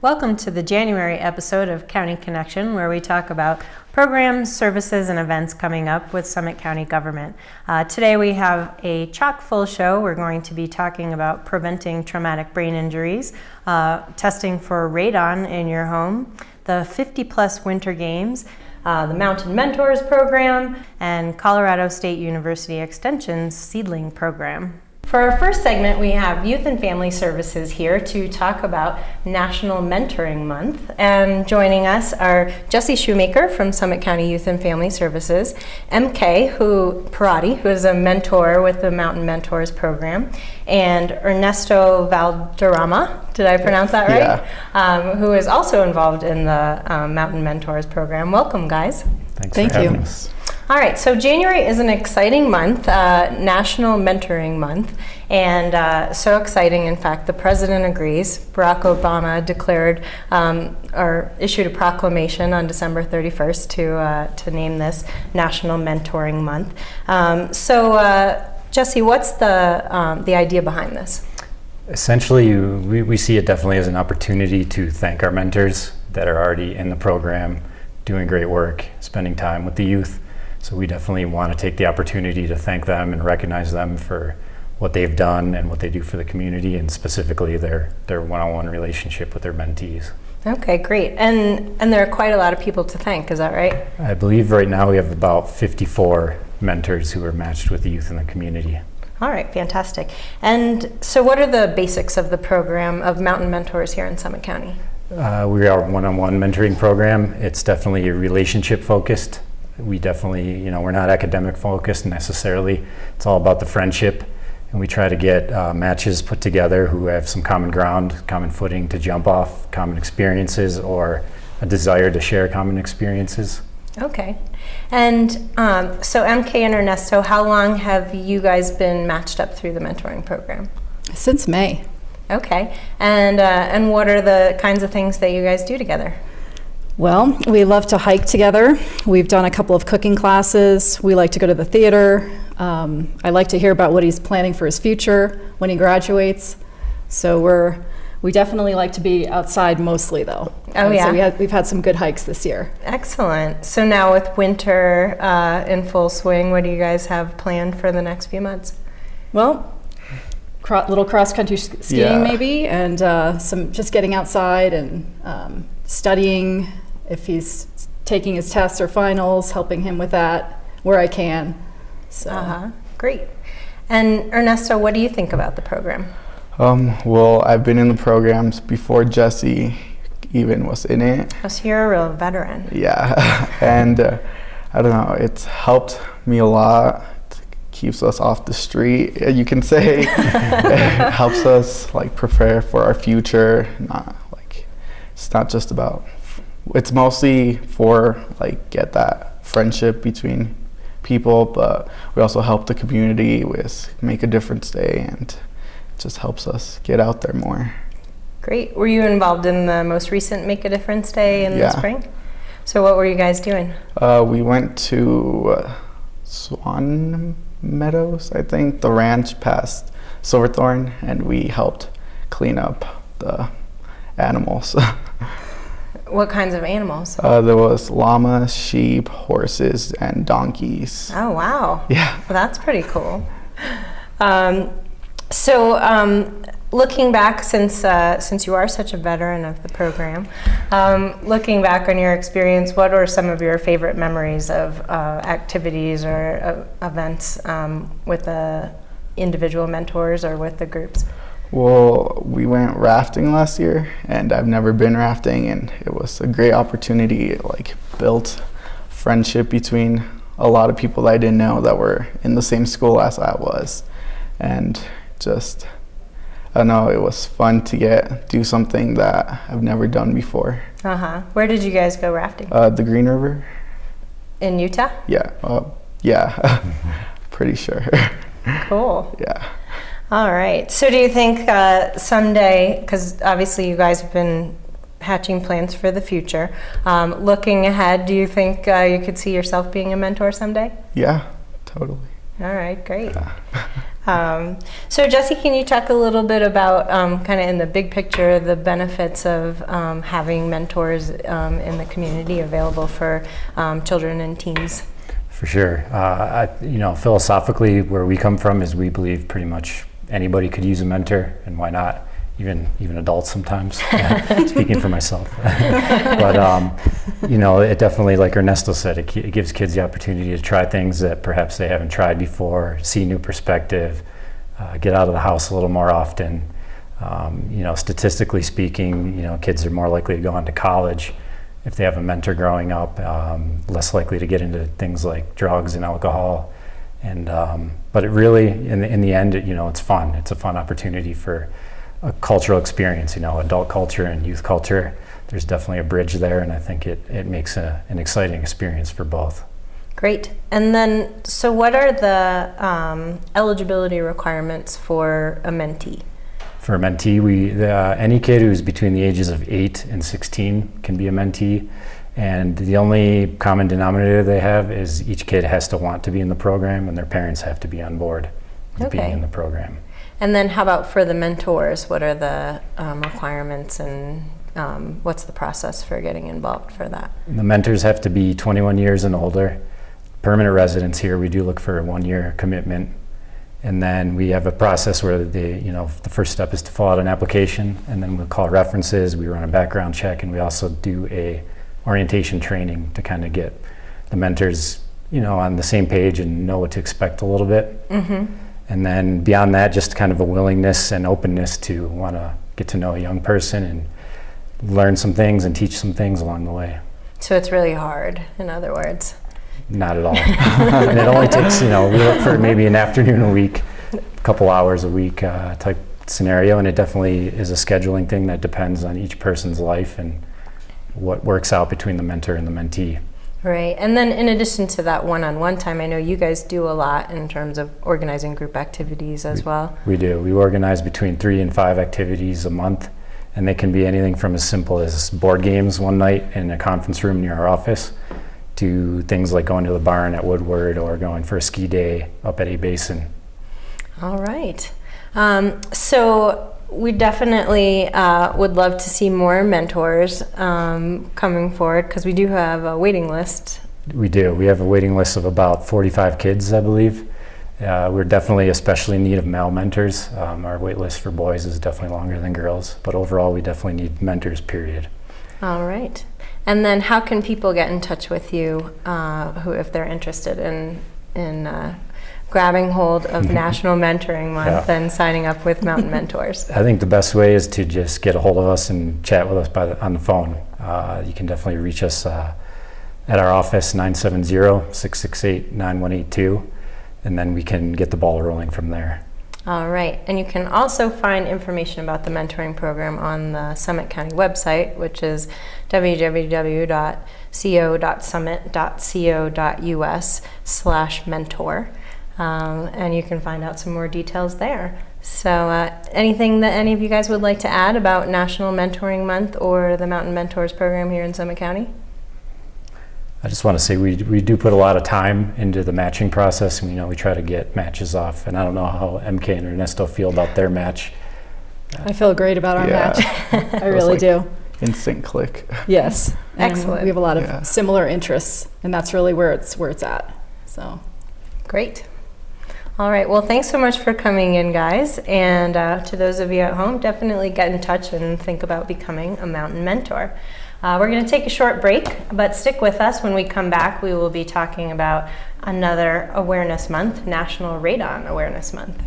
Welcome to the January episode of County Connection, where we talk about programs, services, and events coming up with Summit County government. Today we have a chock-full show. We're going to be talking about preventing traumatic brain injuries, testing for radon in your home, the 50-plus winter games, the Mountain Mentors program, and Colorado State University Extension's Seedling program. For our first segment, we have Youth and Family Services here to talk about National Mentoring Month. And joining us are Jesse Shoemaker from Summit County Youth and Family Services, MK Parati, who is a mentor with the Mountain Mentors program, and Ernesto Valderrama, did I pronounce that right? Yeah. Who is also involved in the Mountain Mentors program. Welcome, guys. Thanks for having us. All right, so January is an exciting month, National Mentoring Month, and so exciting, in fact, the President agrees. Barack Obama declared or issued a proclamation on December 31st to name this National Mentoring Month. Jesse, what's the idea behind this? Essentially, we see it definitely as an opportunity to thank our mentors that are already in the program, doing great work, spending time with the youth. So we definitely want to take the opportunity to thank them and recognize them for what they've done and what they do for the community, and specifically their one-on-one relationship with their mentees. Okay, great. And there are quite a lot of people to thank, is that right? I believe right now we have about 54 mentors who are matched with the youth in the community. All right, fantastic. And so what are the basics of the program of Mountain Mentors here in Summit County? We are a one-on-one mentoring program. It's definitely relationship focused. We definitely, we're not academic focused necessarily. It's all about the friendship, and we try to get matches put together who have some common ground, common footing to jump off, common experiences, or a desire to share common experiences. Okay. And so MK and Ernesto, how long have you guys been matched up through the mentoring program? Since May. Okay. And what are the kinds of things that you guys do together? Well, we love to hike together. We've done a couple of cooking classes. We like to go to the theater. I like to hear about what he's planning for his future when he graduates. So we definitely like to be outside mostly, though. Oh, yeah. So we've had some good hikes this year. Excellent. So now with winter in full swing, what do you guys have planned for the next few months? Well, little cross-country skiing maybe, and some just getting outside and studying. If he's taking his tests or finals, helping him with that where I can. So. Great. And Ernesto, what do you think about the program? Well, I've been in the programs before Jesse even was in it. Oh, so you're a real veteran. Yeah, and I don't know, it's helped me a lot. It keeps us off the street, you can say. It helps us prepare for our future. It's not just about. It's mostly for get that friendship between people, but we also help the community with Make a Difference Day, and it just helps us get out there more. Great. Were you involved in the most recent Make a Difference Day in the spring? So what were you guys doing? We went to Swan Meadows, I think, the ranch past Silverthorne, and we helped clean up the animals. What kinds of animals? There was llamas, sheep, horses, and donkeys. Oh, wow. Yeah. Well, that's pretty cool. Looking back, since you are such a veteran of the program, looking back on your experience, what are some of your favorite memories of activities or events with the individual mentors or with the groups? Well, we went rafting last year, and I've never been rafting, and it was a great opportunity. It built friendship between a lot of people that I didn't know that were in the same school as I was, and just, I don't know, it was fun to do something that I've never done before. Where did you guys go rafting? The Green River. In Utah? Yeah. Yeah. Pretty sure. Cool. Yeah. All right. So do you think someday, because obviously you guys have been hatching plans for the future, looking ahead, do you think you could see yourself being a mentor someday? Yeah, totally. All right, great. So Jesse, can you talk a little bit about kind of in the big picture, the benefits of having mentors in the community available for children and teens? For sure. Philosophically, where we come from is we believe pretty much anybody could use a mentor, and why not? Even adults sometimes, speaking for myself. But, it definitely, like Ernesto said, it gives kids the opportunity to try things that perhaps they haven't tried before, see new perspective, get out of the house a little more often. Statistically speaking, kids are more likely to go on to college if they have a mentor growing up, less likely to get into things like drugs and alcohol. And but it really, in the end, it's fun. It's a fun opportunity for a cultural experience, adult culture and youth culture. There's definitely a bridge there, and I think it makes an exciting experience for both. Great. And then, so what are the eligibility requirements for a mentee? For a mentee, any kid who's between the ages of 8 and 16 can be a mentee, and the only common denominator they have is each kid has to want to be in the program, and their parents have to be on board with being in the program. And then how about for the mentors? What are the requirements, and what's the process for getting involved for that? The mentors have to be 21 years and older. Permanent residents here, we do look for a 1-year commitment. And then we have a process where the first step is to fill out an application, and then we'll call references, we run a background check, and we also do a orientation training to kind of get the mentors, on the same page and know what to expect a little bit. Mm-hmm. And then beyond that, just kind of a willingness and openness to want to get to know a young person and learn some things and teach some things along the way. So it's really hard, in other words. Not at all. And it only takes, we look for maybe an afternoon a week, a couple hours a week type scenario, and it definitely is a scheduling thing that depends on each person's life and what works out between the mentor and the mentee. Right. And then in addition to that one-on-one time, I know you guys do a lot in terms of organizing group activities as well. We do. We organize between 3 and 5 activities a month, and they can be anything from as simple as board games one night in a conference room near our office to things like going to the barn at Woodward or going for a ski day up at A Basin. All right. So we definitely would love to see more mentors coming forward, because we do have a waiting list. We do. We have a waiting list of about 45 kids, I believe. We're definitely especially in need of male mentors. Our wait list for boys is definitely longer than girls, but overall we definitely need mentors, period. All right. And then how can people get in touch with you if they're interested in grabbing hold of National Mentoring Month and signing up with Mountain Mentors? I think the best way is to just get a hold of us and chat with us on the phone. You can definitely reach us at our office, 970-668-9182, and then we can get the ball rolling from there. All right. And you can also find information about the mentoring program on the Summit County website, which is www.co.summit.co.us/mentor. And you can find out some more details there. So anything that any of you guys would like to add about National Mentoring Month or the Mountain Mentors program here in Summit County? I just want to say we do put a lot of time into the matching process, and we try to get matches off, and I don't know how MK and Ernesto feel about their match. I feel great about our match. I really do. Instant click. Yes. And Excellent. we have a lot of similar interests, and that's really where it's at. So great. All right. Well, thanks so much for coming in, guys. And to those of you at home, definitely get in touch and think about becoming a Mountain Mentor. We're going to take a short break, but stick with us. When we come back, we will be talking about another awareness month, National Radon Awareness Month.